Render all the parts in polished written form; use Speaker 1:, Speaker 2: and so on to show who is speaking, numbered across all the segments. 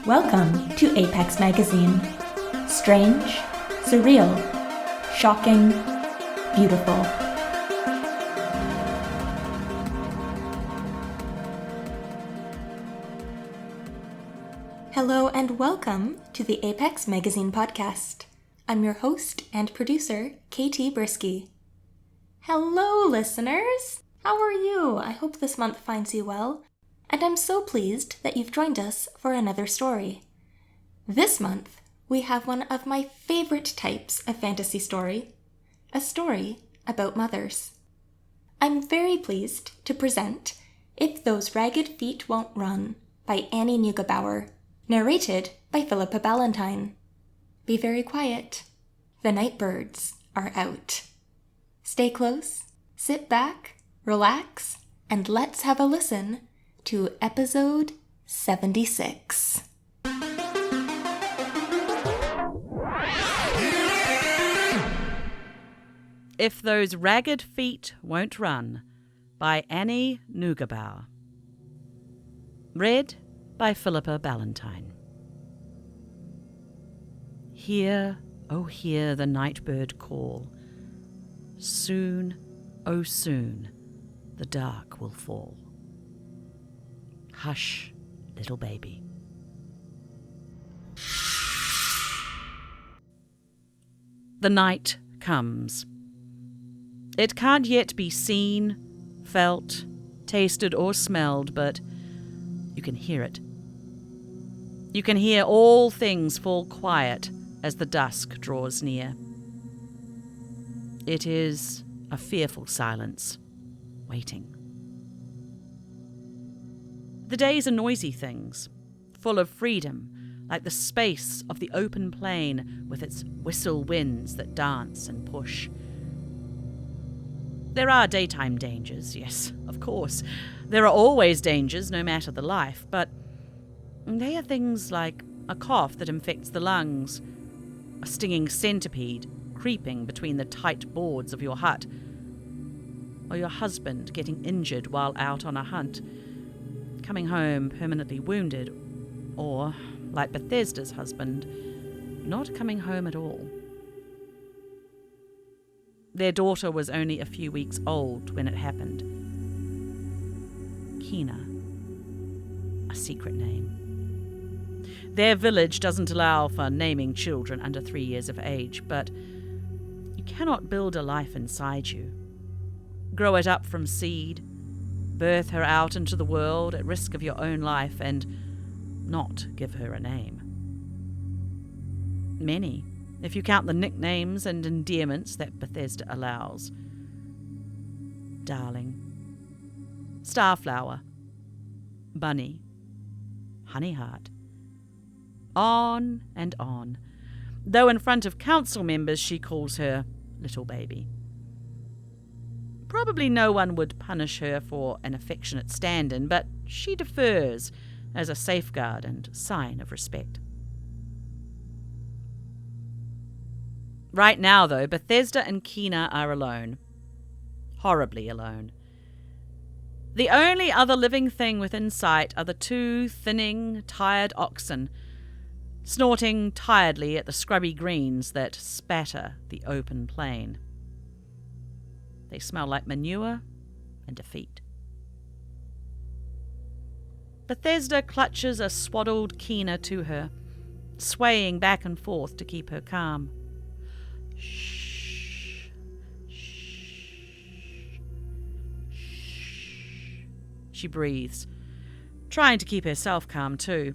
Speaker 1: Welcome to Apex Magazine. Strange, surreal, shocking, beautiful. Hello and welcome to the Apex Magazine podcast. I'm your host and producer, KT Brisky. Hello, listeners! How are you? I hope this month finds you well. And I'm so pleased that you've joined us for another story. This month, we have one of my favorite types of fantasy story, a story about mothers. I'm very pleased to present If Those Ragged Feet Won't Run by Annie Nugebauer, narrated by Philippa Balentine. Be very quiet. The night birds are out. Stay close, sit back, relax, and let's have a listen to episode 76.
Speaker 2: If Those Ragged Feet Won't Run by Annie Nugebauer. Read by Philippa Balentine. Hear, oh hear the nightbird call. Soon, oh soon, the dark will fall. Hush, little baby. The night comes. It can't yet be seen, felt, tasted, or smelled, but you can hear it. You can hear all things fall quiet as the dusk draws near. It is a fearful silence, waiting. The days are noisy things, full of freedom, like the space of the open plain with its whistle winds that dance and push. There are daytime dangers, yes, of course. There are always dangers, no matter the life, but they are things like a cough that infects the lungs, a stinging centipede creeping between the tight boards of your hut, or your husband getting injured while out on a hunt, coming home permanently wounded, or, like Bethesda's husband, not coming home at all. Their daughter was only a few weeks old when it happened. Kina, a secret name. Their village doesn't allow for naming children under 3 years of age, but you cannot build a life inside you. Grow it up from seed, birth her out into the world at risk of your own life, and not give her a name. Many, if you count the nicknames and endearments that Bethesda allows. Darling, Starflower, Bunny, Honeyheart. On and on, though in front of council members she calls her little baby. Probably no one would punish her for an affectionate stand-in, but she defers as a safeguard and sign of respect. Right now, though, Bethesda and Kina are alone. Horribly alone. The only other living thing within sight are the two thinning, tired oxen, snorting tiredly at the scrubby greens that spatter the open plain. They smell like manure and defeat. Bethesda clutches a swaddled Kina to her, swaying back and forth to keep her calm. Shh, shh, shh, she breathes, trying to keep herself calm too.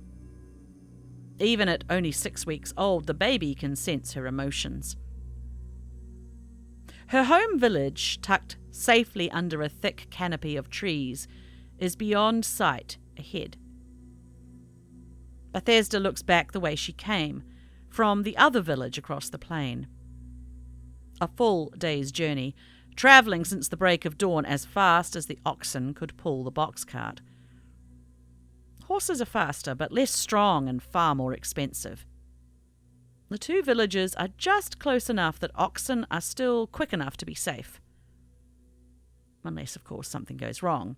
Speaker 2: Even at only 6 weeks old, the baby can sense her emotions. Her home village, tucked safely under a thick canopy of trees, is beyond sight ahead. Bethesda looks back the way she came, from the other village across the plain. A full day's journey, travelling since the break of dawn as fast as the oxen could pull the box cart. Horses are faster, but less strong and far more expensive. The two villages are just close enough that oxen are still quick enough to be safe. Unless, of course, something goes wrong.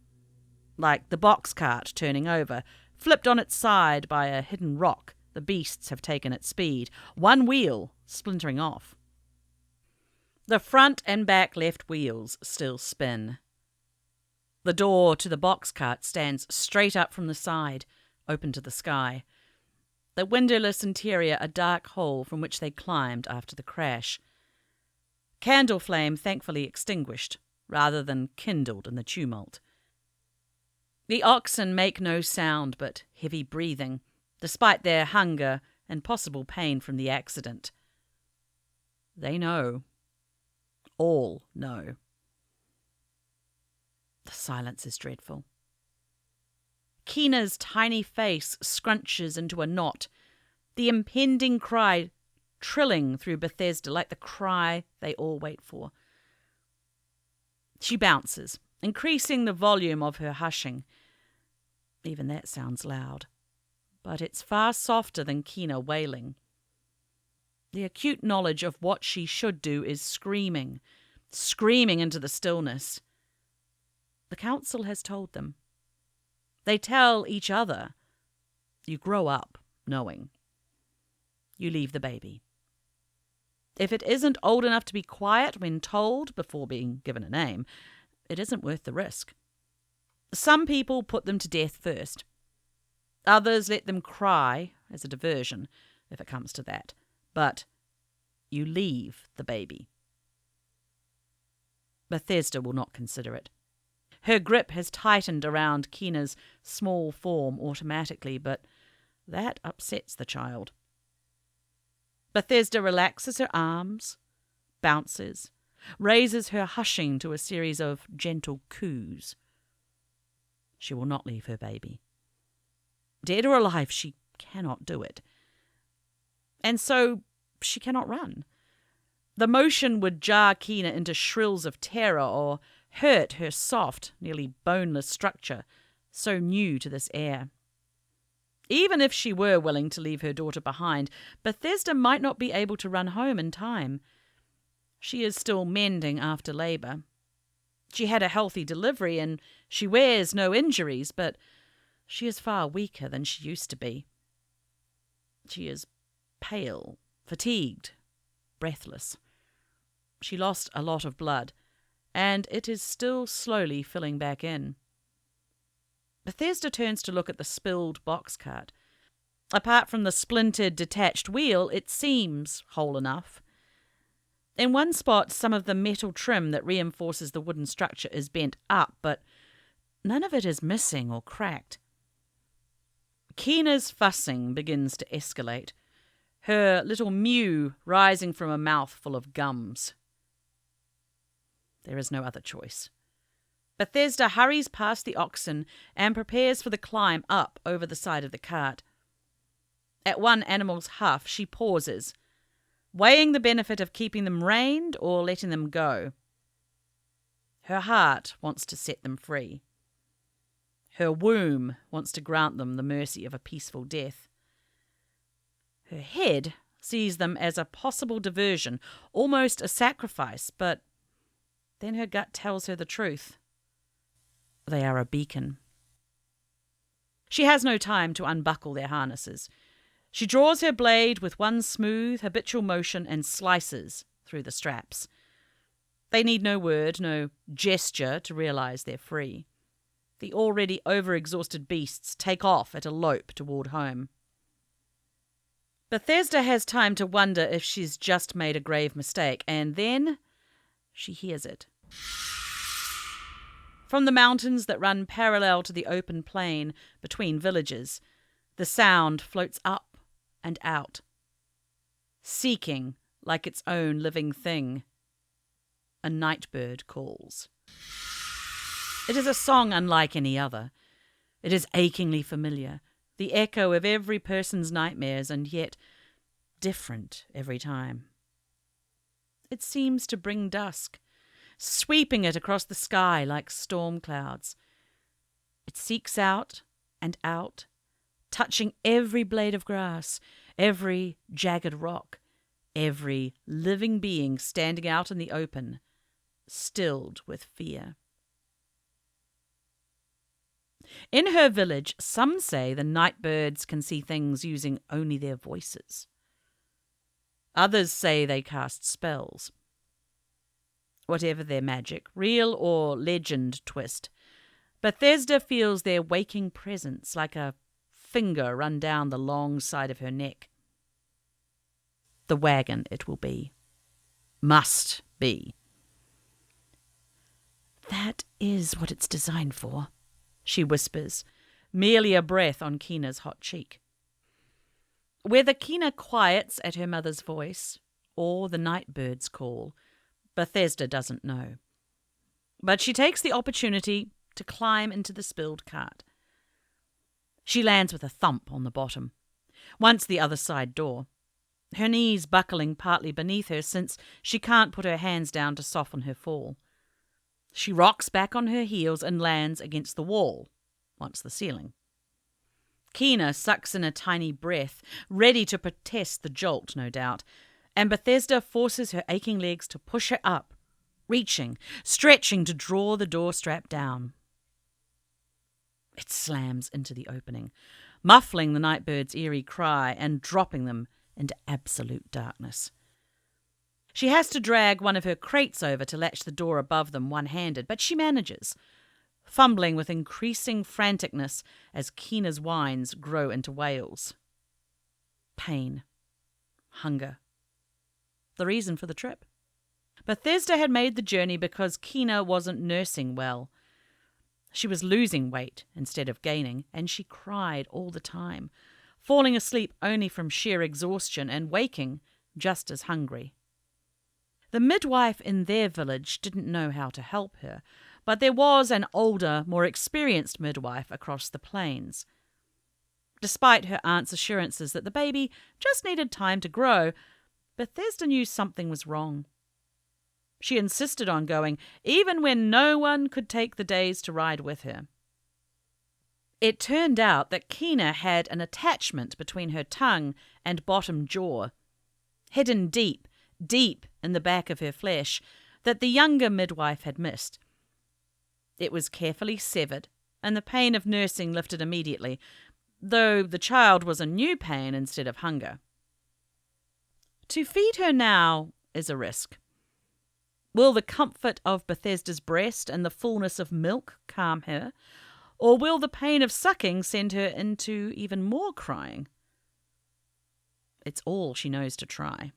Speaker 2: Like the box cart turning over, Flipped on its side by a hidden rock, the beasts have taken its speed, one wheel splintering off. The front and back left wheels still spin. The door to the box cart stands straight up from the side, open to the sky. The windowless interior a dark hole from which they climbed after the crash. Candle flame thankfully extinguished, rather than kindled in the tumult. The oxen make no sound but heavy breathing, despite their hunger and possible pain from the accident. They know. All know. The silence is dreadful. Keena's tiny face scrunches into a knot, the impending cry trilling through Bethesda like the cry they all wait for. She bounces, increasing the volume of her hushing. Even that sounds loud, but it's far softer than Keena wailing. The acute knowledge of what she should do is screaming into the stillness. The council has told them. They tell each other. You grow up knowing. You leave the baby. If it isn't old enough to be quiet when told before being given a name, it isn't worth the risk. Some people put them to death first. Others let them cry as a diversion, if it comes to that. But you leave the baby. Bethesda will not consider it. Her grip has tightened around Keena's small form automatically, but that upsets the child. Bethesda relaxes her arms, bounces, raises her hushing to a series of gentle coos. She will not leave her baby. Dead or alive, she cannot do it. And so she cannot run. The motion would jar Keena into shrills of terror or hurt her soft, nearly boneless structure, so new to this air. Even if she were willing to leave her daughter behind, Bethesda might not be able to run home in time. She is still mending after labour. She had a healthy delivery and she wears no injuries, but she is far weaker than she used to be. She is pale, fatigued, breathless. She lost a lot of blood, and it is still slowly filling back in. Bethesda turns to look at the spilled box cart. Apart from the splintered, detached wheel, it seems whole enough. In one spot, some of the metal trim that reinforces the wooden structure is bent up, but none of it is missing or cracked. Keena's fussing begins to escalate, her little mew rising from a mouth full of gums. There is no other choice. Bethesda hurries past the oxen and prepares for the climb up over the side of the cart. At one animal's huff, she pauses, weighing the benefit of keeping them reined or letting them go. Her heart wants to set them free. Her womb wants to grant them the mercy of a peaceful death. Her head sees them as a possible diversion, almost a sacrifice, but then her gut tells her the truth. They are a beacon. She has no time to unbuckle their harnesses. She draws her blade with one smooth, habitual motion and slices through the straps. They need no word, no gesture to realize they're free. The already overexhausted beasts take off at a lope toward home. Bethesda has time to wonder if she's just made a grave mistake, and then she hears it. From the mountains that run parallel to the open plain between villages, the sound floats up and out, seeking like its own living thing. A nightbird calls. It is a song unlike any other. It is achingly familiar, the echo of every person's nightmares, and yet different every time. It seems to bring dusk, sweeping it across the sky like storm clouds. It seeks out and out, touching every blade of grass, every jagged rock, every living being standing out in the open, stilled with fear. In her village, some say the night birds can see things using only their voices. Others say they cast spells. Whatever their magic, real or legend twist, Bethesda feels their waking presence like a finger run down the long side of her neck. The wagon it will be. Must be. That is what it's designed for, she whispers, merely a breath on Keena's hot cheek. Whether Keena quiets at her mother's voice or the night bird's call, Bethesda doesn't know. But she takes the opportunity to climb into the spilled cart. She lands with a thump on the bottom, once the other side door, her knees buckling partly beneath her since she can't put her hands down to soften her fall. She rocks back on her heels and lands against the wall, once the ceiling. Keena sucks in a tiny breath, ready to protest the jolt, no doubt, and Bethesda forces her aching legs to push her up, reaching, stretching to draw the door strap down. It slams into the opening, muffling the night bird's eerie cry and dropping them into absolute darkness. She has to drag one of her crates over to latch the door above them one-handed, but she manages, fumbling with increasing franticness as Keena's whines grow into wails. Pain. Hunger. The reason for the trip. Bethesda had made the journey because Keena wasn't nursing well. She was losing weight instead of gaining, and she cried all the time, falling asleep only from sheer exhaustion and waking just as hungry. The midwife in their village didn't know how to help her, but there was an older, more experienced midwife across the plains. Despite her aunt's assurances that the baby just needed time to grow, Bethesda knew something was wrong. She insisted on going, even when no one could take the days to ride with her. It turned out that Keena had an attachment between her tongue and bottom jaw, hidden deep in the back of her flesh, that the younger midwife had missed. It was carefully severed, and the pain of nursing lifted immediately, though the child was a new pain instead of hunger. To feed her now is a risk. Will the comfort of Bethesda's breast and the fullness of milk calm her, or will the pain of sucking send her into even more crying? It's all she knows to try.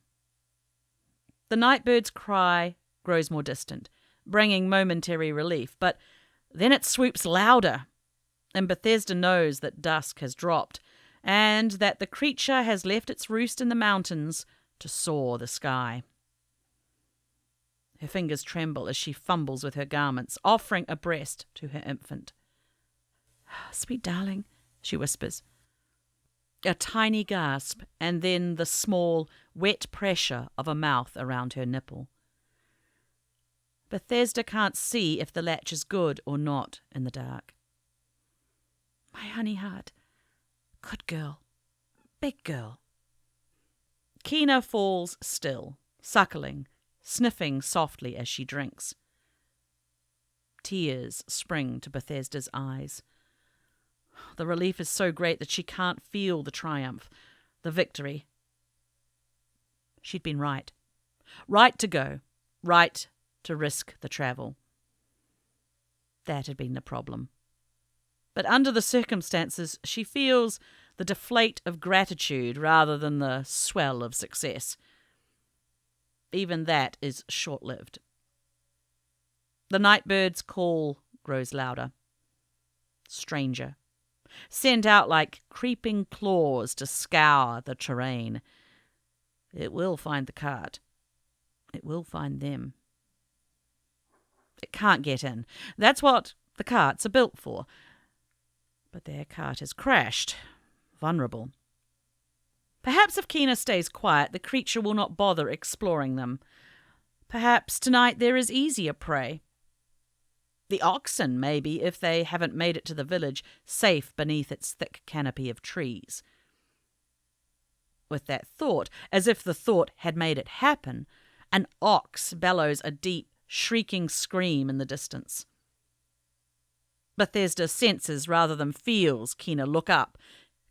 Speaker 2: The night bird's cry grows more distant, bringing momentary relief, but then it swoops louder, and Bethesda knows that dusk has dropped, and that the creature has left its roost in the mountains to soar the sky. Her fingers tremble as she fumbles with her garments, offering a breast to her infant. "Sweet darling," she whispers. A tiny gasp, and then the small, wet pressure of a mouth around her nipple. Bethesda can't see if the latch is good or not in the dark. "My honey heart. Good girl. Big girl." Keena falls still, suckling, sniffing softly as she drinks. Tears spring to Bethesda's eyes. The relief is so great that she can't feel the triumph, the victory. She'd been right. Right to go. Right to risk the travel. That had been the problem. But under the circumstances, she feels the deflate of gratitude rather than the swell of success. Even that is short-lived. The night bird's call grows louder. Stranger. Sent out like creeping claws to scour the terrain. It will find the cart. It will find them. It can't get in. That's what the carts are built for. But their cart has crashed. Vulnerable. Perhaps if Keena stays quiet, the creature will not bother exploring them. Perhaps tonight there is easier prey. The oxen, maybe, if they haven't made it to the village, safe beneath its thick canopy of trees. With that thought, as if the thought had made it happen, an ox bellows a deep, shrieking scream in the distance. Bethesda senses rather than feels Kina look up,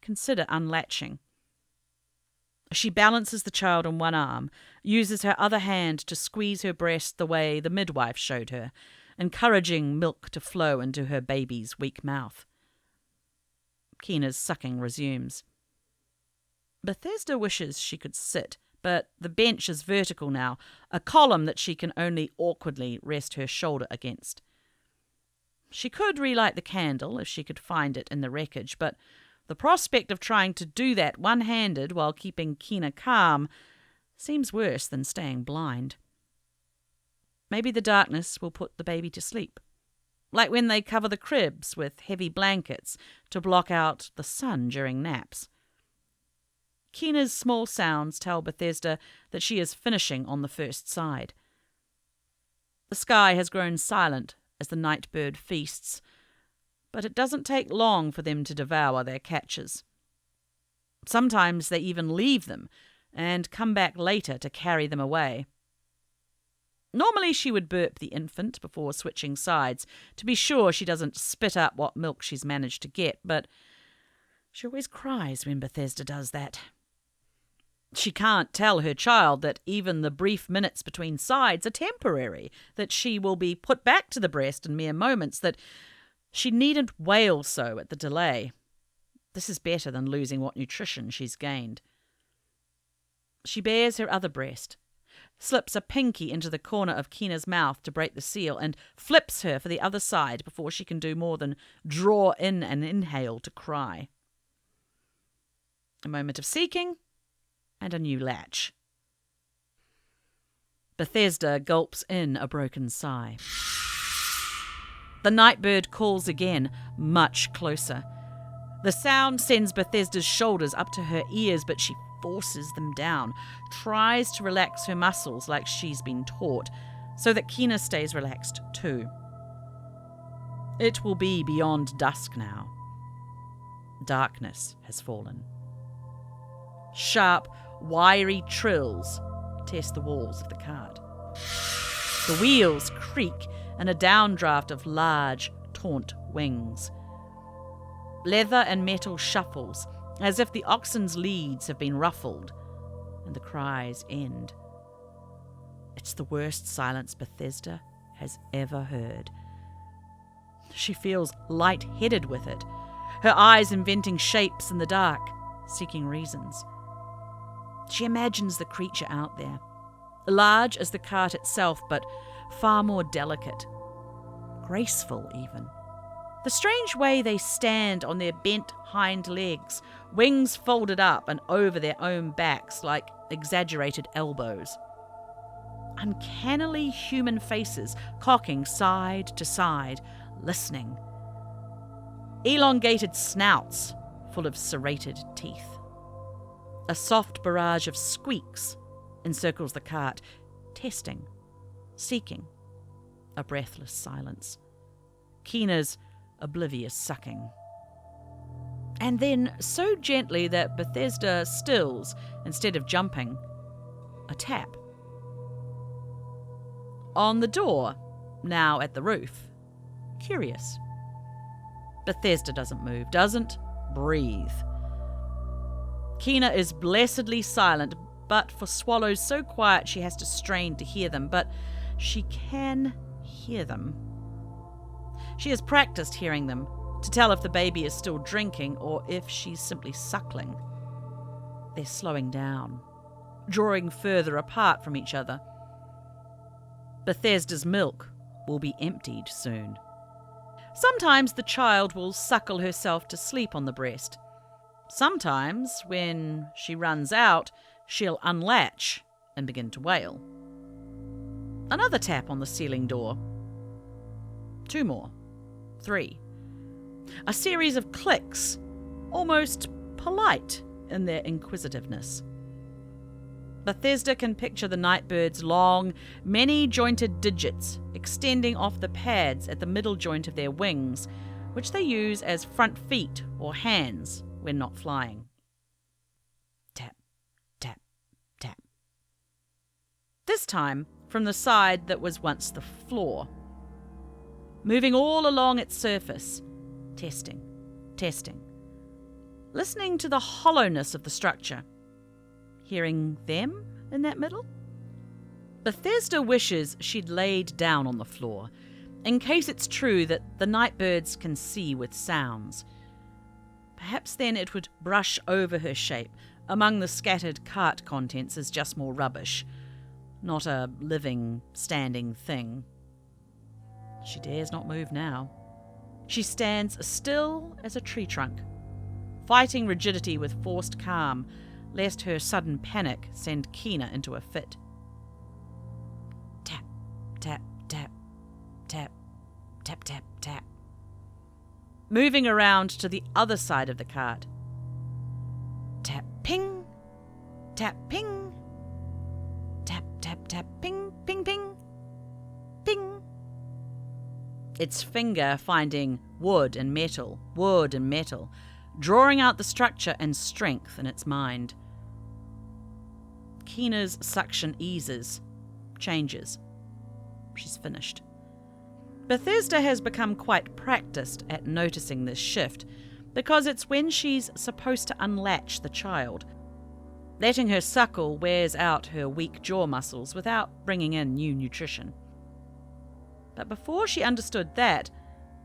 Speaker 2: consider unlatching. She balances the child on one arm, uses her other hand to squeeze her breast the way the midwife showed her, encouraging milk to flow into her baby's weak mouth. Kina's sucking resumes. Bethesda wishes she could sit, but the bench is vertical now, a column that she can only awkwardly rest her shoulder against. She could relight the candle if she could find it in the wreckage, but the prospect of trying to do that one-handed while keeping Kina calm seems worse than staying blind. Maybe the darkness will put the baby to sleep, like when they cover the cribs with heavy blankets to block out the sun during naps. Kina's small sounds tell Bethesda that she is finishing on the first side. The sky has grown silent as the night bird feasts, but it doesn't take long for them to devour their catches. Sometimes they even leave them and come back later to carry them away. Normally she would burp the infant before switching sides to be sure she doesn't spit up what milk she's managed to get, but she always cries when Bethesda does that. She can't tell her child that even the brief minutes between sides are temporary, that she will be put back to the breast in mere moments, that she needn't wail so at the delay. This is better than losing what nutrition she's gained. She bares her other breast, slips a pinky into the corner of Kina's mouth to break the seal, and flips her for the other side before she can do more than draw in and inhale to cry. A moment of seeking, and a new latch. Bethesda gulps in a broken sigh. The nightbird calls again, much closer. The sound sends Bethesda's shoulders up to her ears, but she forces them down, tries to relax her muscles like she's been taught, so that Kina stays relaxed too. It will be beyond dusk now. Darkness has fallen. Sharp, wiry trills test the walls of the cart. The wheels creak in a downdraft of large, taunt wings. Leather and metal shuffles, as if the oxen's leads have been ruffled, and the cries end. It's the worst silence Bethesda has ever heard. She feels light-headed with it, her eyes inventing shapes in the dark, seeking reasons. She imagines the creature out there, large as the cart itself, but far more delicate, graceful even. The strange way they stand on their bent hind legs, wings folded up and over their own backs like exaggerated elbows. Uncannily human faces cocking side to side, listening. Elongated snouts full of serrated teeth. A soft barrage of squeaks encircles the cart, testing, seeking, a breathless silence. Kina's oblivious sucking. And then, so gently that Bethesda stills instead of jumping, a tap. On the door, now at the roof. Curious. Bethesda doesn't move, doesn't breathe. Kina is blessedly silent, but for swallows so quiet she has to strain to hear them, but she can hear them. She has practiced hearing them to tell if the baby is still drinking or if she's simply suckling. They're slowing down, drawing further apart from each other. Bethesda's milk will be emptied soon. Sometimes the child will suckle herself to sleep on the breast. Sometimes, when she runs out, she'll unlatch and begin to wail. Another tap on the ceiling door. 2 more. 3. A series of clicks, almost polite in their inquisitiveness. Bethesda can picture the nightbird's long, many-jointed digits extending off the pads at the middle joint of their wings, which they use as front feet or hands when not flying. Tap, tap, tap. This time from the side that was once the floor. Moving all along its surface, Testing. Listening to the hollowness of the structure. Hearing them in that middle? Bethesda wishes she'd laid down on the floor, in case it's true that the nightbirds can see with sounds. Perhaps then it would brush over her shape among the scattered cart contents as just more rubbish, not a living, standing thing. She dares not move now. She stands still as a tree trunk, fighting rigidity with forced calm, lest her sudden panic send Kina into a fit. Tap, tap, tap, tap, tap, tap, tap. Moving around to the other side of the cart. Tap, ping, tap, ping, tap, tap, tap, ping, ping, ping, ping. Its finger finding wood and metal, drawing out the structure and strength in its mind. Kina's suction eases, changes. She's finished. Bethesda has become quite practiced at noticing this shift, because it's when she's supposed to unlatch the child. Letting her suckle wears out her weak jaw muscles without bringing in new nutrition. But before she understood that,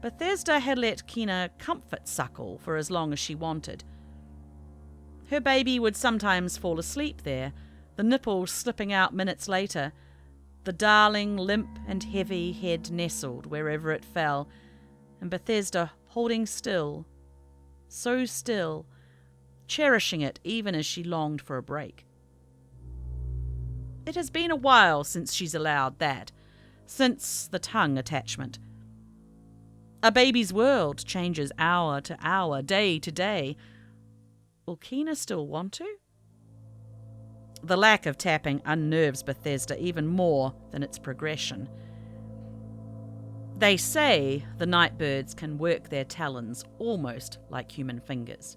Speaker 2: Bethesda had let Kina comfort suckle for as long as she wanted. Her baby would sometimes fall asleep there, the nipple slipping out minutes later, the darling limp and heavy head nestled wherever it fell, and Bethesda holding still, so still, cherishing it even as she longed for a break. It has been a while since she's allowed that, since the tongue attachment. A baby's world changes hour to hour, day to day. Will Kina still want to? The lack of tapping unnerves Bethesda even more than its progression. They say the nightbirds can work their talons almost like human fingers.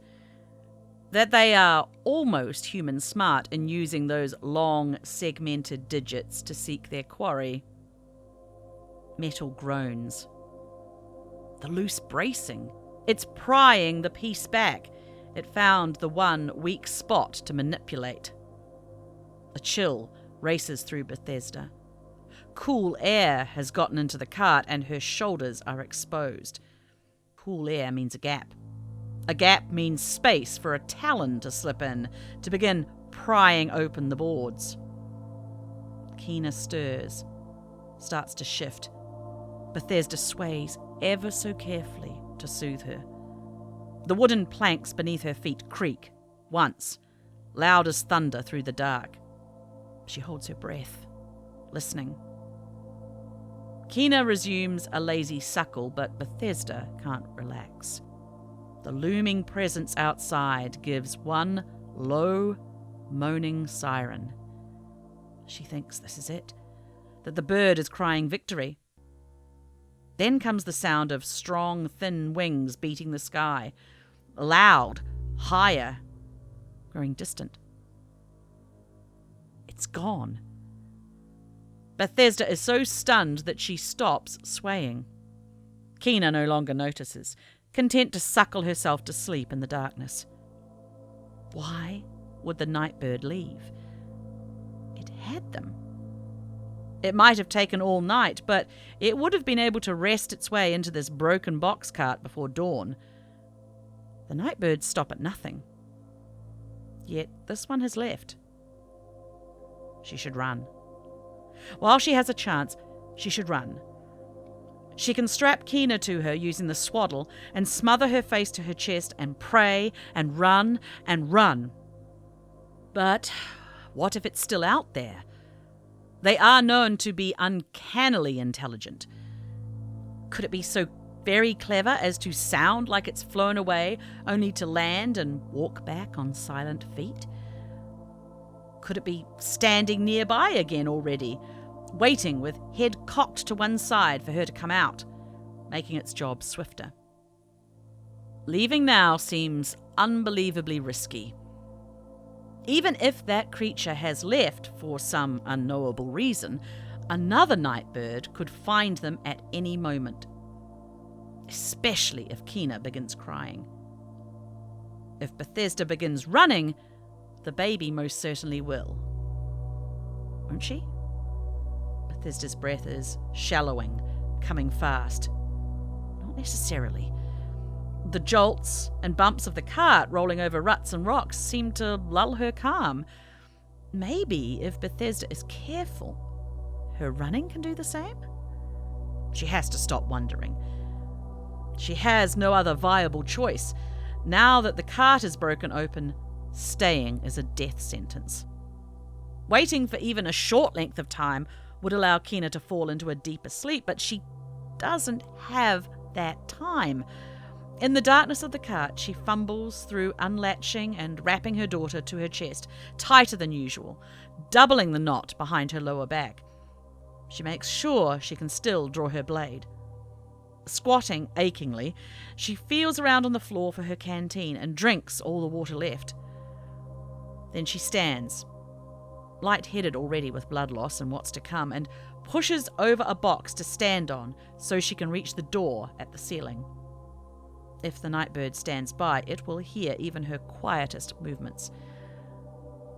Speaker 2: That they are almost human smart in using those long, segmented digits to seek their quarry. Metal groans. The loose bracing. It's prying the piece back. It found the one weak spot to manipulate. A chill races through Bethesda. Cool air has gotten into the cart and her shoulders are exposed. Cool air means a gap. A gap means space for a talon to slip in, to begin prying open the boards. Kina stirs, starts to shift. Bethesda sways ever so carefully to soothe her. The wooden planks beneath her feet creak, once, loud as thunder through the dark. She holds her breath, listening. Kina resumes a lazy suckle, but Bethesda can't relax. The looming presence outside gives one low, moaning siren. She thinks this is it, that the bird is crying victory. Then comes the sound of strong, thin wings beating the sky, loud, higher, growing distant. It's gone. Bethesda is so stunned that she stops swaying. Kina no longer notices, content to suckle herself to sleep in the darkness. Why would the nightbird leave? It had them. It might have taken all night, but it would have been able to wrest its way into this broken box cart before dawn. The nightbirds stop at nothing. Yet this one has left. She should run. While she has a chance, she should run. She can strap Kina to her using the swaddle and smother her face to her chest and pray and run and run. But what if it's still out there? They are known to be uncannily intelligent. Could it be so very clever as to sound like it's flown away, only to land and walk back on silent feet? Could it be standing nearby again already, waiting with head cocked to one side for her to come out, making its job swifter? Leaving now seems unbelievably risky. Even if that creature has left for some unknowable reason, another nightbird could find them at any moment. especially if Kina begins crying. If Bethesda begins running, the baby most certainly will. Won't she? Bethesda's breath is shallowing, coming fast. Not necessarily. The jolts and bumps of the cart rolling over ruts and rocks seem to lull her calm. Maybe if Bethesda is careful, her running can do the same? She has to stop wondering. She has no other viable choice. Now that the cart is broken open, staying is a death sentence. Waiting for even a short length of time would allow Kina to fall into a deeper sleep, but she doesn't have that time. In the darkness of the cart, she fumbles through unlatching and wrapping her daughter to her chest, tighter than usual, doubling the knot behind her lower back. She makes sure she can still draw her blade. Squatting achingly, she feels around on the floor for her canteen and drinks all the water left. Then she stands, light-headed already with blood loss and what's to come, and pushes over a box to stand on so she can reach the door at the ceiling. If the nightbird stands by, it will hear even her quietest movements.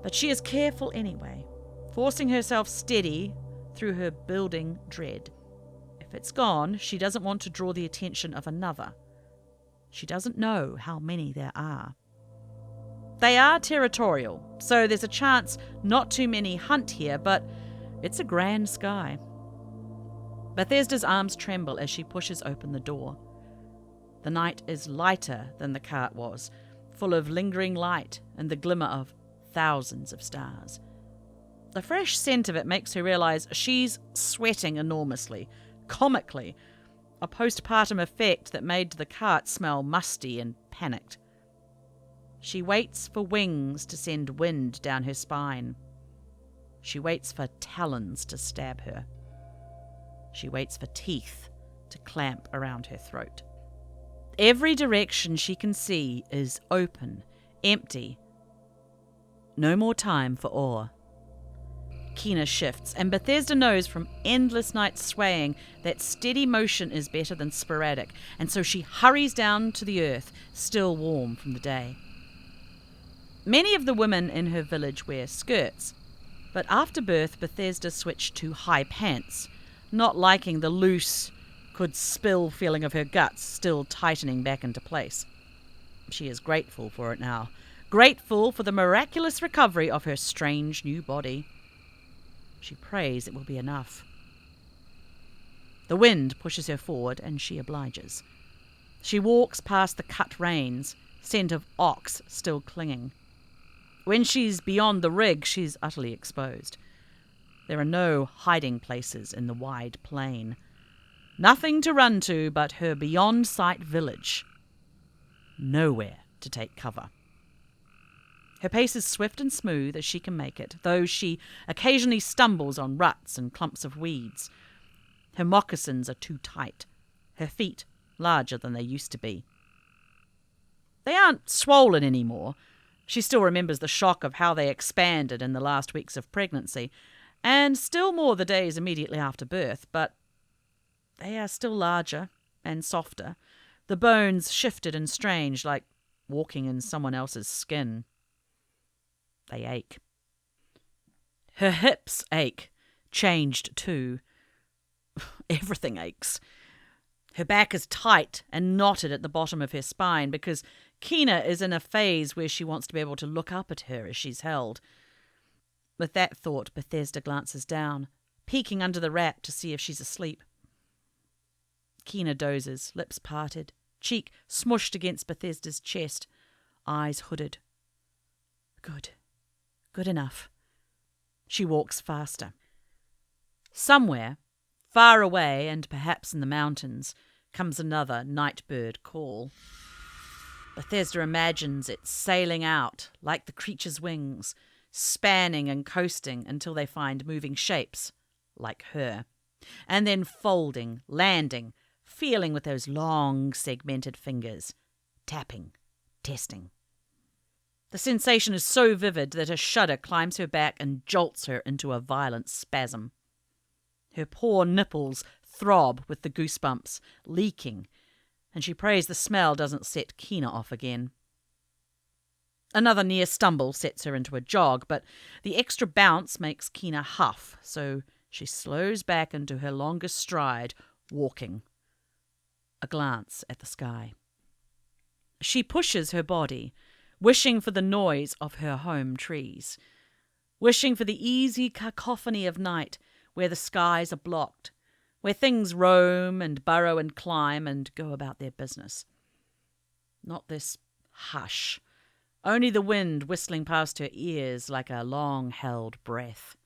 Speaker 2: But she is careful anyway, forcing herself steady through her building dread. If it's gone, she doesn't want to draw the attention of another. She doesn't know how many there are. They are territorial, so there's a chance not too many hunt here, but it's a grand sky. Bethesda's arms tremble as she pushes open the door. The night is lighter than the cart was, full of lingering light and the glimmer of thousands of stars. The fresh scent of it makes her realize she's sweating enormously, comically, a postpartum effect that made the cart smell musty and panicked. She waits for wings to send wind down her spine. She waits for talons to stab her. She waits for teeth to clamp around her throat. Every direction she can see is open, empty. No more time for awe. Kina shifts, and Bethesda knows from endless nights swaying that steady motion is better than sporadic, and so she hurries down to the earth, still warm from the day. Many of the women in her village wear skirts, but after birth Bethesda switched to high pants, not liking the loose, could spill feeling of her guts still tightening back into place. She is grateful for it now, grateful for the miraculous recovery of her strange new body. She prays it will be enough. The wind pushes her forward, and she obliges. She walks past the cut reins, scent of ox still clinging. When she's beyond the rig, she's utterly exposed. There are no hiding places in the wide plain. Nothing to run to but her beyond-sight village. Nowhere to take cover. Her pace is swift and smooth as she can make it, though she occasionally stumbles on ruts and clumps of weeds. Her moccasins are too tight, her feet larger than they used to be. They aren't swollen anymore. She still remembers the shock of how they expanded in the last weeks of pregnancy, and still more the days immediately after birth, but they are still larger and softer, the bones shifted and strange, like walking in someone else's skin. They ache. Her hips ache, changed too. Everything aches. Her back is tight and knotted at the bottom of her spine because Kina is in a phase where she wants to be able to look up at her as she's held. With that thought, Bethesda glances down, peeking under the wrap to see if she's asleep. Kina dozes, lips parted, cheek smushed against Bethesda's chest, eyes hooded. Good. Good enough. She walks faster. Somewhere, far away and perhaps in the mountains, comes another nightbird call. Bethesda imagines it sailing out like the creature's wings, spanning and coasting until they find moving shapes, like her, and then folding, landing, feeling with those long, segmented fingers, tapping, testing. The sensation is so vivid that a shudder climbs her back and jolts her into a violent spasm. Her poor nipples throb with the goosebumps, leaking. and she prays the smell doesn't set Kina off again. Another near stumble sets her into a jog, but the extra bounce makes Kina huff, so she slows back into her longest stride, walking. A glance at the sky. She pushes her body, wishing for the noise of her home trees, wishing for the easy cacophony of night where the skies are blocked, where things roam and burrow and climb and go about their business. Not this hush, only the wind whistling past her ears like a long-held breath.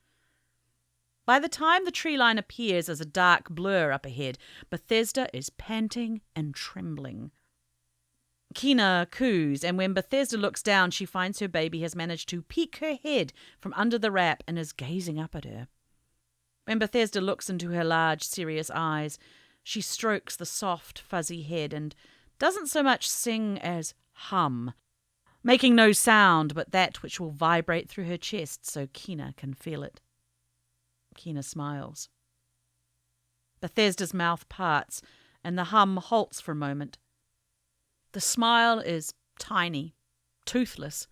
Speaker 2: By the time the tree line appears as a dark blur up ahead, Bethesda is panting and trembling. Kina coos, and when Bethesda looks down, she finds her baby has managed to peek her head from under the wrap and is gazing up at her. When Bethesda looks into her large, serious eyes, she strokes the soft, fuzzy head and doesn't so much sing as hum, making no sound but that which will vibrate through her chest so Kina can feel it. Kina smiles. Bethesda's mouth parts, and the hum halts for a moment. The smile is tiny, toothless,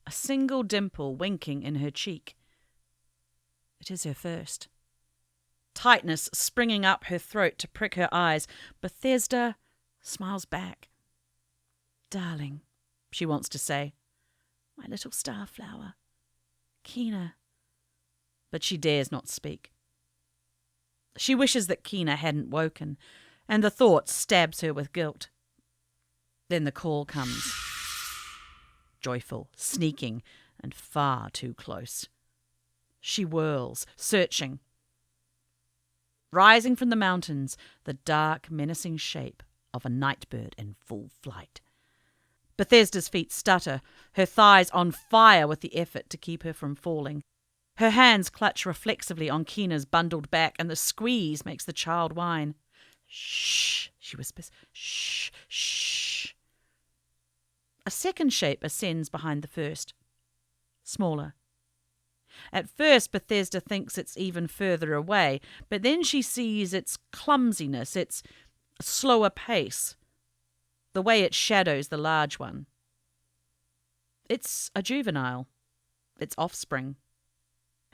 Speaker 2: a single dimple winking in her cheek. It is her first. Tightness springing up her throat to prick her eyes, Bethesda smiles back. "Darling," she wants to say. "My little starflower. Kina." But she dares not speak. She wishes that Kina hadn't woken, and the thought stabs her with guilt. Then the call comes. Joyful, sneaking, and far too close. She whirls, searching. Rising from the mountains, the dark, menacing shape of a nightbird in full flight. Bethesda's feet stutter, her thighs on fire with the effort to keep her from falling. Her hands clutch reflexively on Kina's bundled back, and the squeeze makes the child whine. "Shh," she whispers. "Shh, shh." A second shape ascends behind the first. Smaller. At first, Bethesda thinks it's even further away, but then she sees its clumsiness, its slower pace, the way it shadows the large one. It's a juvenile. Its offspring.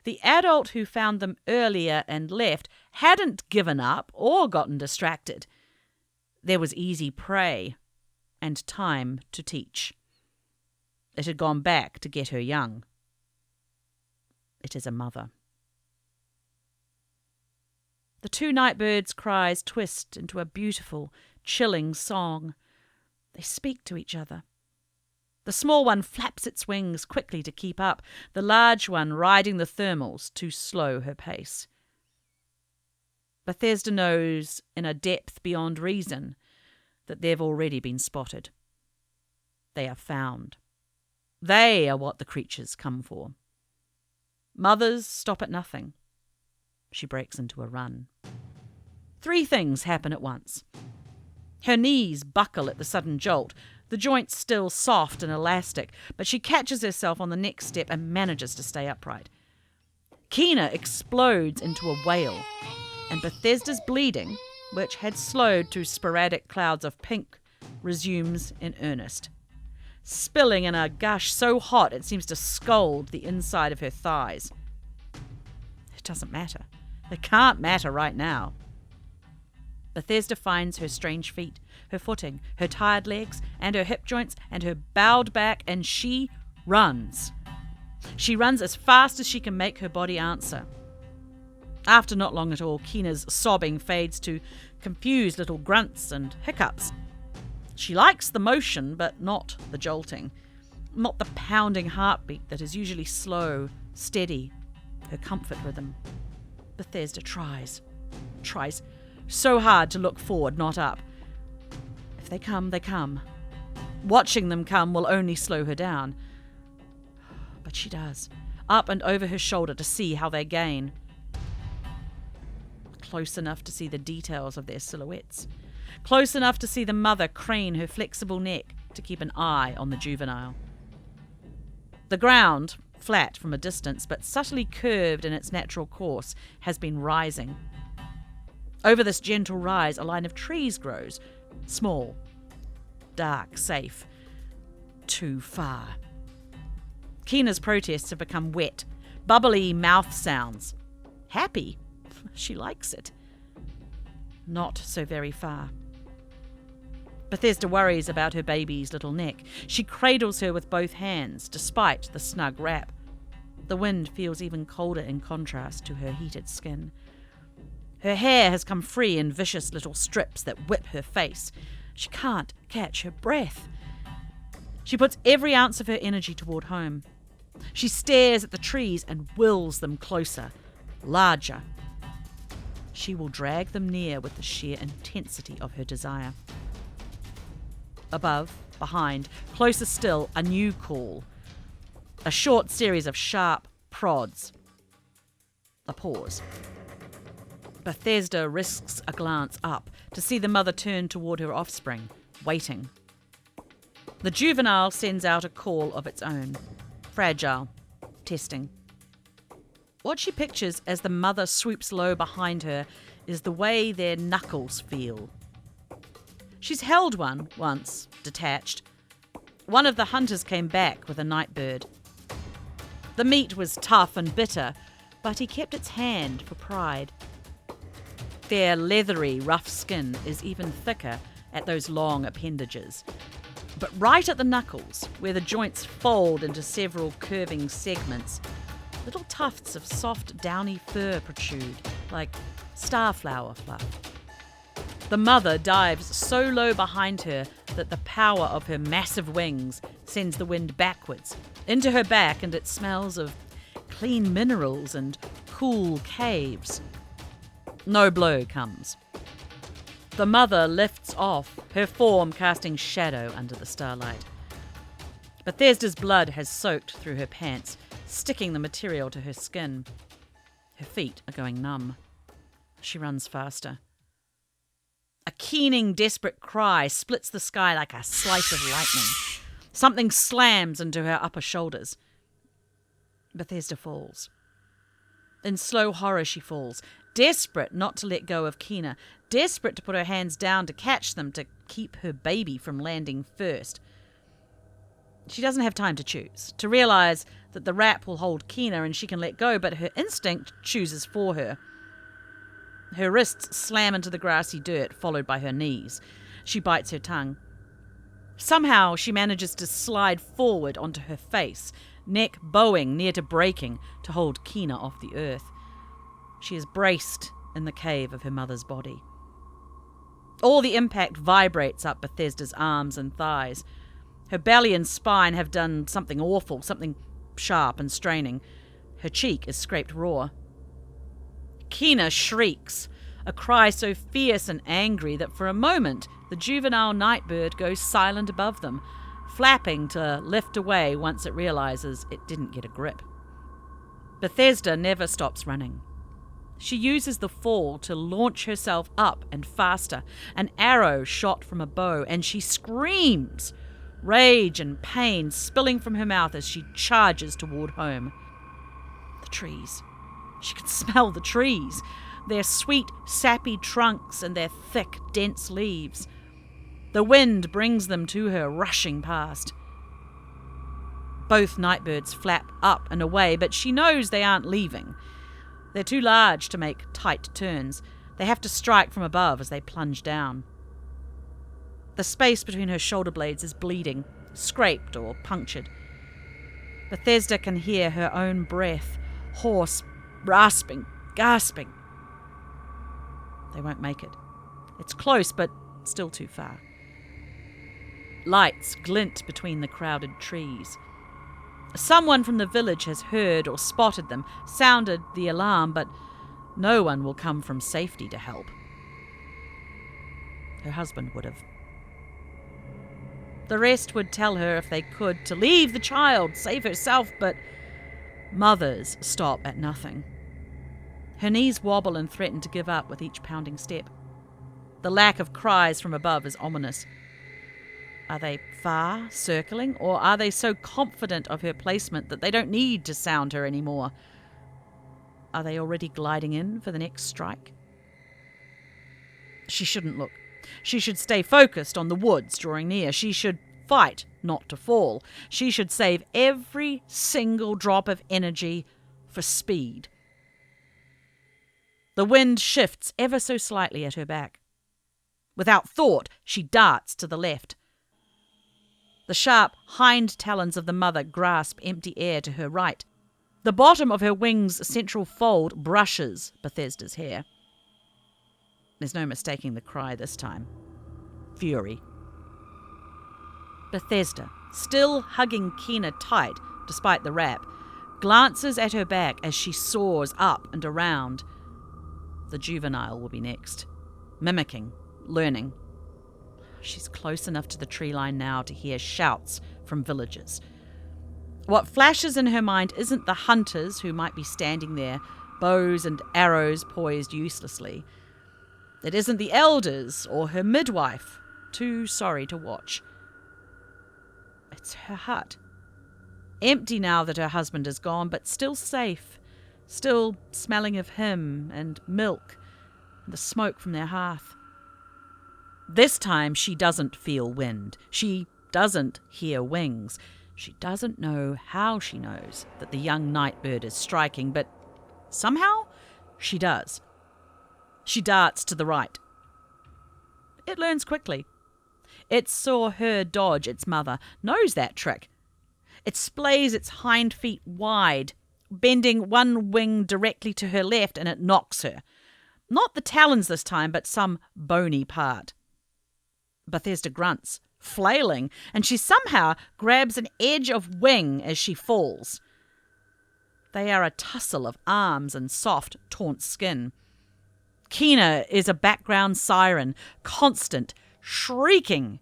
Speaker 2: The adult who found them earlier and left hadn't given up or gotten distracted. There was easy prey and time to teach. It had gone back to get her young. It is a mother. The two nightbirds' cries twist into a beautiful, chilling song. They speak to each other. The small one flaps its wings quickly to keep up, the large one riding the thermals to slow her pace. Bethesda knows, in a depth beyond reason, that they've already been spotted. They are found. They are what the creatures come for. Mothers stop at nothing. She breaks into a run. 3 things happen at once. Her knees buckle at the sudden jolt, the joints still soft and elastic, but she catches herself on the next step and manages to stay upright. Kina explodes into a wail, and Bethesda's bleeding, which had slowed to sporadic clouds of pink, resumes in earnest, spilling in a gush so hot it seems to scald the inside of her thighs. It doesn't matter. It can't matter right now. Bethesda finds her strange feet, her footing, her tired legs, and her hip joints, and her bowed back, and she runs. She runs as fast as she can make her body answer. After not long at all, Kina's sobbing fades to confused little grunts and hiccups. She likes the motion, but not the jolting, not the pounding heartbeat that is usually slow, steady, her comfort rhythm. Bethesda tries so hard to look forward, not up. If they come, they come. Watching them come will only slow her down. But she does, up and over her shoulder to see how they gain. Close enough to see the details of their silhouettes. Close enough to see the mother crane her flexible neck to keep an eye on the juvenile. The ground, flat from a distance but subtly curved in its natural course, has been rising. Over this gentle rise, a line of trees grows, small, dark, safe. Too far. Keena's protests have become wet, bubbly mouth sounds. Happy? She likes it. Not so very far. Bethesda worries about her baby's little neck. She cradles her with both hands, despite the snug wrap. The wind feels even colder in contrast to her heated skin. Her hair has come free in vicious little strips that whip her face. She can't catch her breath. She puts every ounce of her energy toward home. She stares at the trees and wills them closer, larger. She will drag them near with the sheer intensity of her desire. Above, behind, closer still, a new call. A short series of sharp prods. A pause. Bethesda risks a glance up to see the mother turn toward her offspring, waiting. The juvenile sends out a call of its own. Fragile. Testing. What she pictures as the mother swoops low behind her is the way their knuckles feel. She's held one once, detached. One of the hunters came back with a nightbird. The meat was tough and bitter, but he kept its hand for pride. Their leathery, rough skin is even thicker at those long appendages. But right at the knuckles, where the joints fold into several curving segments, little tufts of soft, downy fur protrude, like starflower fluff. The mother dives so low behind her that the power of her massive wings sends the wind backwards, into her back, and it smells of clean minerals and cool caves. No blow comes. The mother lifts off, her form casting shadow under the starlight. Bethesda's blood has soaked through her pants, sticking the material to her skin. Her feet are going numb. She runs faster. A keening, desperate cry splits the sky like a slice of lightning. Something slams into her upper shoulders. Bethesda falls. In slow horror she falls, desperate not to let go of Keena, desperate to put her hands down to catch them, to keep her baby from landing first. She doesn't have time to choose, to realise that the wrap will hold Keena and she can let go, but her instinct chooses for her. Her wrists slam into the grassy dirt, followed by her knees. She bites her tongue. Somehow she manages to slide forward onto her face, neck bowing near to breaking, to hold Keena off the earth. She is braced in the cave of her mother's body. All the impact vibrates up Bethesda's arms and thighs. Her belly and spine have done something awful, something sharp and straining. Her cheek is scraped raw. Keena shrieks, a cry so fierce and angry that for a moment the juvenile nightbird goes silent above them, flapping to lift away once it realizes it didn't get a grip. Bethesda never stops running. She uses the fall to launch herself up and faster, an arrow shot from a bow, and she screams, rage and pain spilling from her mouth as she charges toward home. The trees. She can smell the trees, their sweet, sappy trunks and their thick, dense leaves. The wind brings them to her, rushing past. Both nightbirds flap up and away, but she knows they aren't leaving. They're too large to make tight turns. They have to strike from above as they plunge down. The space between her shoulder blades is bleeding, scraped or punctured. Bethesda can hear her own breath, hoarse, rasping, gasping. They won't make it. It's close, but still too far. Lights glint between the crowded trees. Someone from the village has heard or spotted them, sounded the alarm, but no one will come from safety to help. Her husband would have. The rest would tell her if they could to leave the child, save herself, but mothers stop at nothing. Her knees wobble and threaten to give up with each pounding step. The lack of cries from above is ominous. Are they far, circling, or are they so confident of her placement that they don't need to sound her anymore? Are they already gliding in for the next strike? She shouldn't look. She should stay focused on the woods drawing near. She should fight not to fall. She should save every single drop of energy for speed. The wind shifts ever so slightly at her back. Without thought, she darts to the left. The sharp hind talons of the mother grasp empty air to her right. The bottom of her wing's central fold brushes Bethesda's hair. There's no mistaking the cry this time. Fury. Bethesda, still hugging Kina tight despite the wrap, glances at her back as she soars up and around. The juvenile will be next. Mimicking, learning. She's close enough to the tree line now to hear shouts from villagers. What flashes in her mind isn't the hunters who might be standing there, bows and arrows poised uselessly. It isn't the elders or her midwife, too sorry to watch. It's her hut. Empty now that her husband is gone, but still safe, still smelling of him and milk and the smoke from their hearth. This time she doesn't feel wind. She doesn't hear wings. She doesn't know how she knows that the young nightbird is striking, but somehow she does. She darts to the right. It learns quickly. It saw her dodge its mother, knows that trick. It splays its hind feet wide, bending one wing directly to her left, and it knocks her. Not the talons this time, but some bony part. Bethesda grunts, flailing, and she somehow grabs an edge of wing as she falls. They are a tussle of arms and soft, taunt skin. Kina is a background siren, constant, shrieking.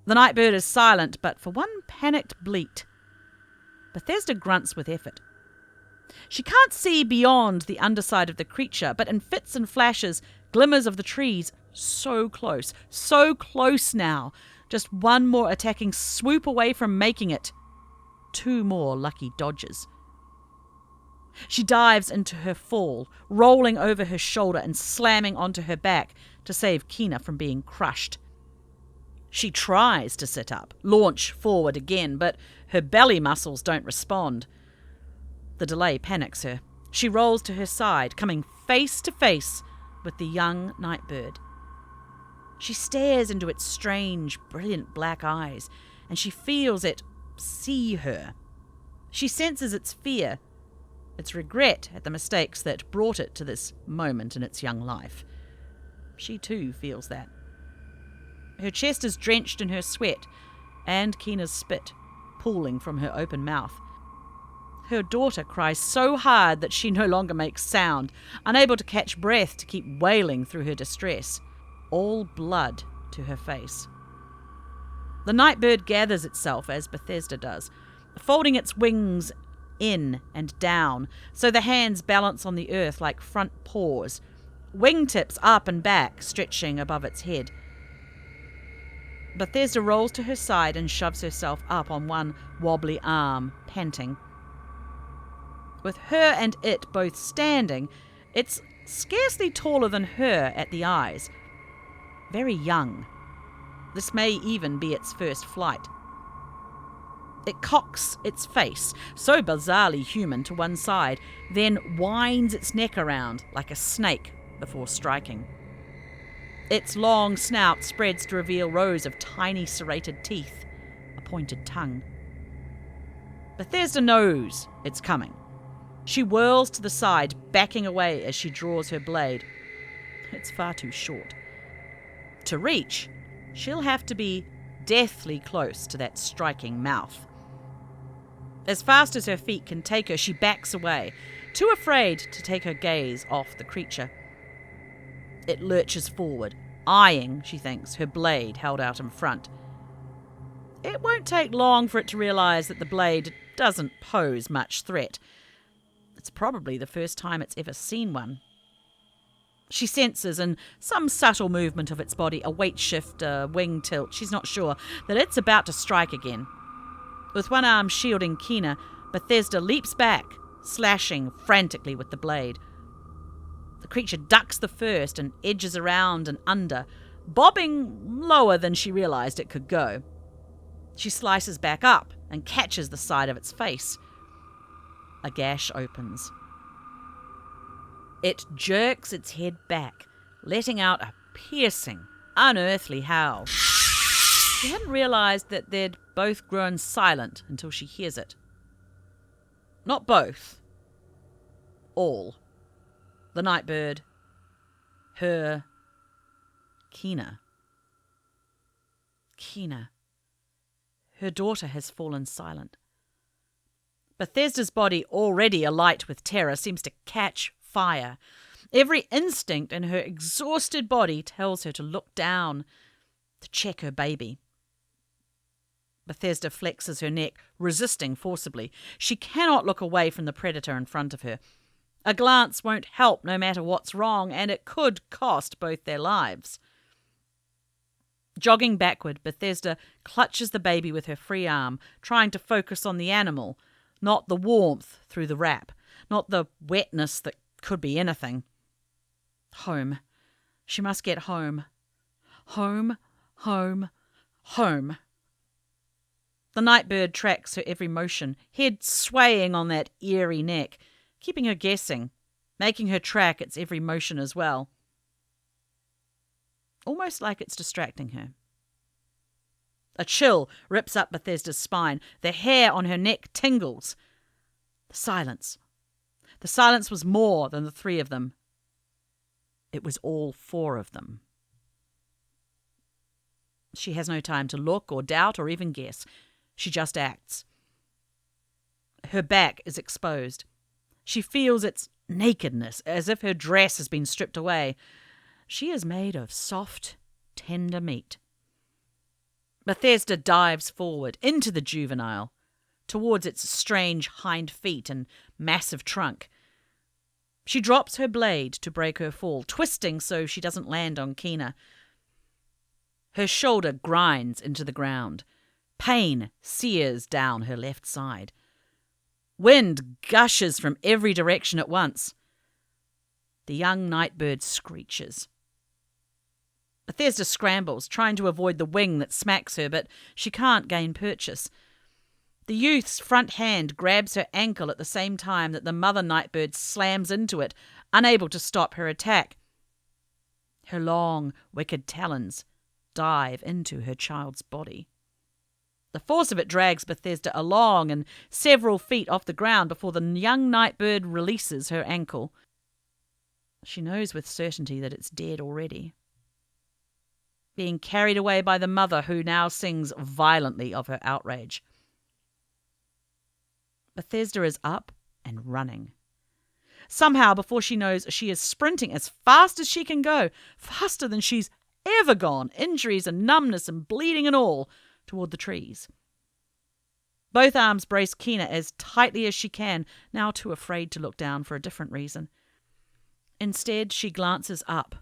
Speaker 2: The nightbird is silent, but for one panicked bleat. Bethesda grunts with effort. She can't see beyond the underside of the creature, but in fits and flashes, glimmers of the trees, so close now. Just one more attacking swoop away from making it. 2 more lucky dodges. She dives into her fall, rolling over her shoulder and slamming onto her back to save Kina from being crushed. She tries to sit up, launch forward again, but her belly muscles don't respond. The delay panics her. She rolls to her side, coming face to face with the young nightbird. She stares into its strange, brilliant black eyes, and she feels it see her. She senses its fear, its regret at the mistakes that brought it to this moment in its young life. She too feels that. Her chest is drenched in her sweat and Kina's spit, pooling from her open mouth. Her daughter cries so hard that she no longer makes sound, unable to catch breath to keep wailing through her distress, all blood to her face. The nightbird gathers itself as Bethesda does, folding its wings in and down so the hands balance on the earth like front paws, wingtips up and back stretching above its head. Bethesda rolls to her side and shoves herself up on one wobbly arm, panting. With her and it both standing, it's scarcely taller than her at the eyes. Very young. This may even be its first flight. It cocks its face, so bizarrely human, to one side, then winds its neck around like a snake before striking. Its long snout spreads to reveal rows of tiny serrated teeth, a pointed tongue. Bethesda knows it's coming. She whirls to the side, backing away as she draws her blade. It's far too short. To reach, she'll have to be deathly close to that striking mouth. As fast as her feet can take her, she backs away, too afraid to take her gaze off the creature. It lurches forward, eyeing, she thinks, her blade held out in front. It won't take long for it to realize that the blade doesn't pose much threat. It's probably the first time it's ever seen one. She senses, in some subtle movement of its body, a weight shift, a wing tilt, she's not sure, that it's about to strike again. With one arm shielding Kina, Bethesda leaps back, slashing frantically with the blade. The creature ducks the first and edges around and under, bobbing lower than she realized it could go. She slices back up and catches the side of its face. A gash opens. It jerks its head back, letting out a piercing, unearthly howl. She hadn't realized that they'd both grown silent until she hears it. Not both. All. The nightbird. Her. Kina. Kina. Her daughter has fallen silent. Bethesda's body, already alight with terror, seems to catch fire. Every instinct in her exhausted body tells her to look down, to check her baby. Bethesda flexes her neck, resisting forcibly. She cannot look away from the predator in front of her. A glance won't help no matter what's wrong, and it could cost both their lives. Jogging backward, Bethesda clutches the baby with her free arm, trying to focus on the animal, not the warmth through the wrap, not the wetness that could be anything. Home. She must get home. Home, home, home. The nightbird tracks her every motion, head swaying on that eerie neck, keeping her guessing, making her track its every motion as well. Almost like it's distracting her. A chill rips up Bethesda's spine. The hair on her neck tingles. The silence. The silence was more than the three of them. It was all four of them. She has no time to look or doubt or even guess. She just acts. Her back is exposed. She feels its nakedness, as if her dress has been stripped away. She is made of soft, tender meat. Bethesda dives forward into the juvenile, towards its strange hind feet and massive trunk. She drops her blade to break her fall, twisting so she doesn't land on Kina. Her shoulder grinds into the ground. Pain sears down her left side. Wind gushes from every direction at once. The young nightbird screeches. Bethesda scrambles, trying to avoid the wing that smacks her, but she can't gain purchase. The youth's front hand grabs her ankle at the same time that the mother nightbird slams into it, unable to stop her attack. Her long, wicked talons dive into her child's body. The force of it drags Bethesda along and several feet off the ground before the young nightbird releases her ankle. She knows with certainty that it's dead already. Being carried away by the mother, who now sings violently of her outrage. Bethesda is up and running. Somehow, before she knows, she is sprinting as fast as she can go, faster than she's ever gone, injuries and numbness and bleeding and all, toward the trees. Both arms brace Kina as tightly as she can, now too afraid to look down for a different reason. Instead, she glances up,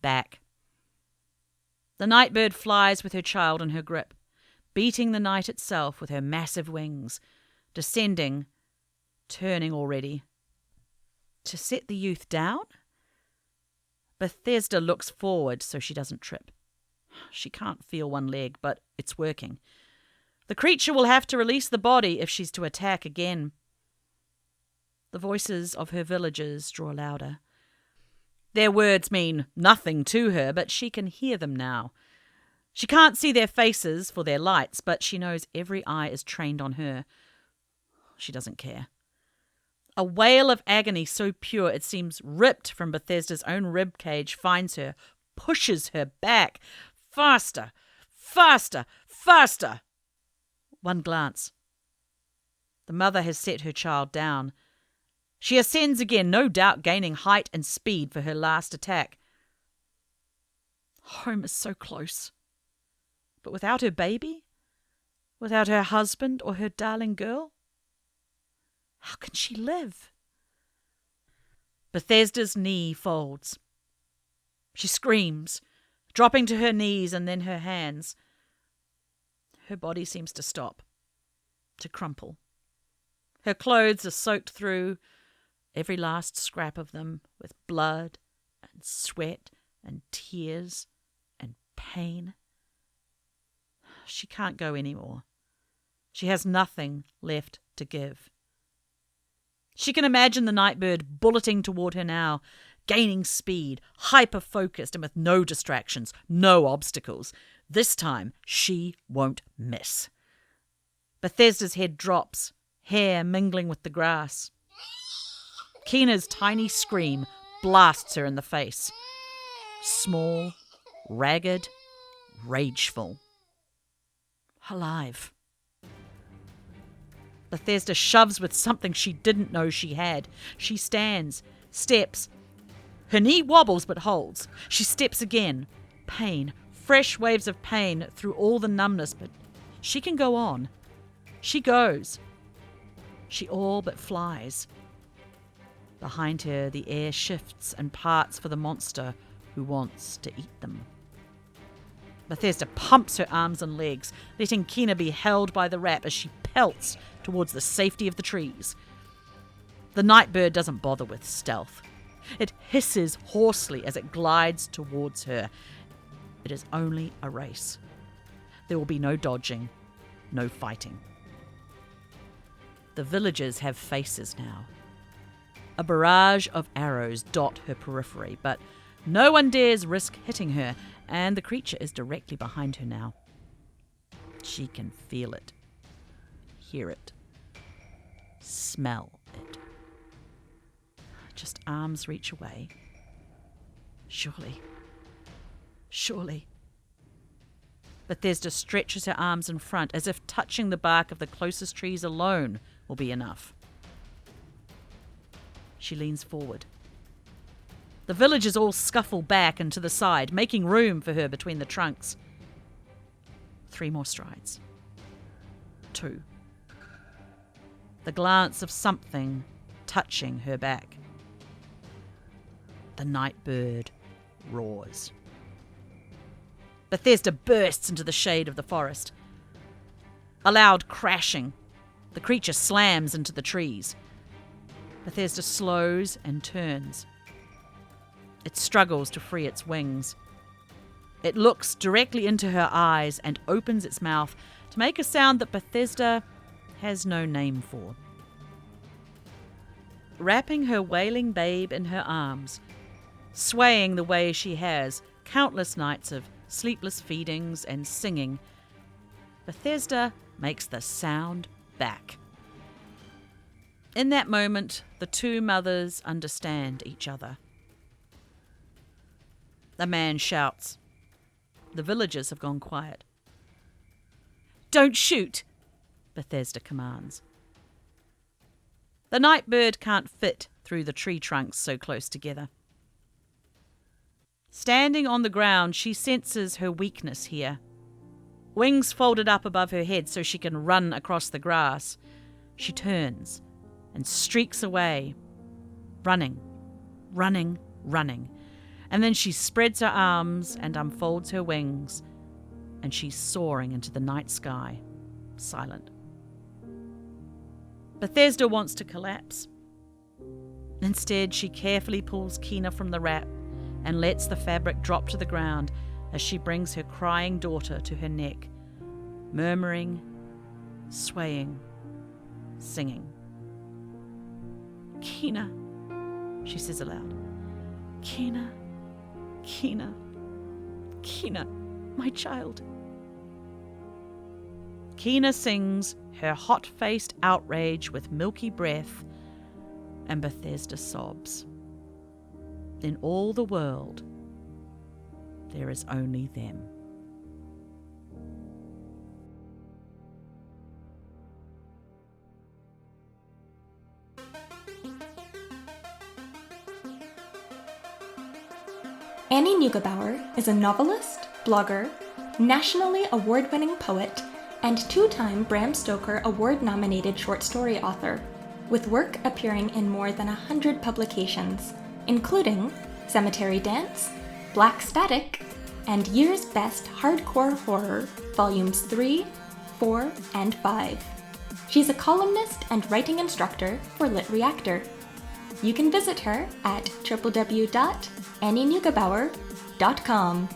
Speaker 2: back. The nightbird flies with her child in her grip, beating the night itself with her massive wings, descending, turning already. To set the youth down? Bethesda looks forward so she doesn't trip. She can't feel one leg, but it's working. The creature will have to release the body if she's to attack again. The voices of her villagers draw louder. Their words mean nothing to her, but she can hear them now. She can't see their faces for their lights, but she knows every eye is trained on her. She doesn't care. A wail of agony so pure it seems ripped from Bethesda's own rib cage finds her, pushes her back. Faster, faster, faster. One glance. The mother has set her child down. She ascends again, no doubt gaining height and speed for her last attack. Home is so close. But without her baby? Without her husband or her darling girl? How can she live? Bethesda's knee folds. She screams, dropping to her knees and then her hands. Her body seems to stop, to crumple. Her clothes are soaked through, every last scrap of them, with blood and sweat and tears and pain. She can't go anymore. She has nothing left to give. She can imagine the nightbird bulleting toward her now, gaining speed, hyper-focused and with no distractions, no obstacles. This time, she won't miss. Bethesda's head drops, hair mingling with the grass. Keena's tiny scream blasts her in the face. Small, ragged, rageful. Alive. Bethesda shoves with something she didn't know she had. She stands, steps. Her knee wobbles but holds. She steps again. Pain, fresh waves of pain through all the numbness, but she can go on. She goes. She all but flies. Behind her, the air shifts and parts for the monster who wants to eat them. Bethesda pumps her arms and legs, letting Keena be held by the wrap as she pelts towards the safety of the trees. The nightbird doesn't bother with stealth. It hisses hoarsely as it glides towards her. It is only a race. There will be no dodging, no fighting. The villagers have faces now. A barrage of arrows dot her periphery, but no one dares risk hitting her, and the creature is directly behind her now. She can feel it, hear it, smell it. Just arms reach away. Surely. Bethesda stretches her arms in front as if touching the bark of the closest trees alone will be enough. She leans forward. The villagers all scuffle back and to the side, making room for her between the trunks. 3 more strides. 2. The glance of something touching her back. The nightbird roars. Bethesda bursts into the shade of the forest. A loud crashing. The creature slams into the trees. Bethesda slows and turns. It struggles to free its wings. It looks directly into her eyes and opens its mouth to make a sound that Bethesda has no name for. Wrapping her wailing babe in her arms, swaying the way she has countless nights of sleepless feedings and singing, Bethesda makes the sound back. In that moment, the 2 mothers understand each other. The man shouts. The villagers have gone quiet. "Don't shoot," Bethesda commands. The nightbird can't fit through the tree trunks so close together. Standing on the ground, she senses her weakness here. Wings folded up above her head so she can run across the grass. She turns and streaks away, running. And then she spreads her arms and unfolds her wings, and she's soaring into the night sky, silent. Bethesda wants to collapse. Instead, she carefully pulls Keena from the wrap and lets the fabric drop to the ground as she brings her crying daughter to her neck, murmuring, swaying, singing. "Keena," she says aloud. "Keena, Keena, Keena, my child." Keena sings her hot-faced outrage with milky breath, and Bethesda sobs. In all the world, there is only them.
Speaker 1: Annie Nugebauer is a novelist, blogger, nationally award-winning poet, and 2-time Bram Stoker Award-nominated short story author, with work appearing in more than 100 publications, including Cemetery Dance, Black Static, and Year's Best Hardcore Horror, Volumes 3, 4, and 5. She's a columnist and writing instructor for Lit Reactor. You can visit her at www.annienugebauer.com.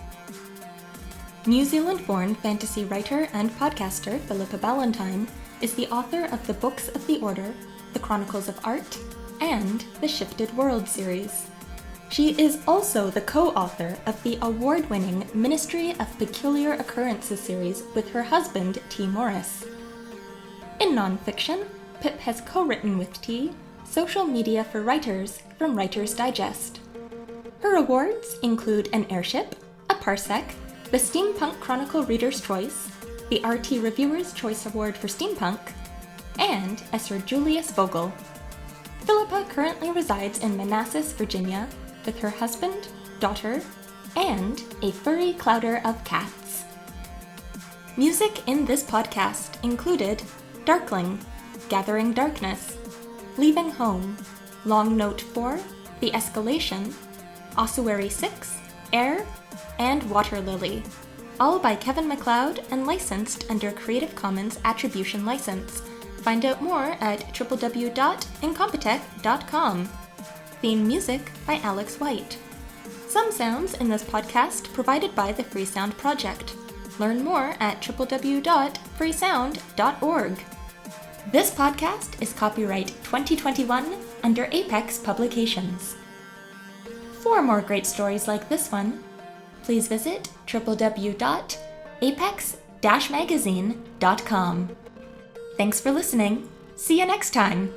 Speaker 1: New Zealand-born fantasy writer and podcaster Philippa Balentine is the author of the Books of the Order, the Chronicles of Art, and the Shifted World series. She is also the co-author of the award-winning Ministry of Peculiar Occurrences series with her husband, T. Morris. In nonfiction, Pip has co-written with T. Social Media for Writers from Writer's Digest. Her awards include an Airship, a Parsec, the Steampunk Chronicle Reader's Choice, the RT Reviewer's Choice Award for Steampunk, and a Sir Julius Vogel. Philippa currently resides in Manassas, Virginia, with her husband, daughter, and a furry clowder of cats. Music in this podcast included Darkling, Gathering Darkness, Leaving Home, Long Note 4, The Escalation, Ossuary 6, Air, and Water Lily, all by Kevin MacLeod and licensed under Creative Commons Attribution License. Find out more at www.incompetech.com. Theme music by Alex White. Some sounds in this podcast provided by the Free Sound Project. Learn more at www.freesound.org. This podcast is copyright 2021 under Apex Publications. For more great stories like this one, please visit www.apex-magazine.com. Thanks for listening. See you next time.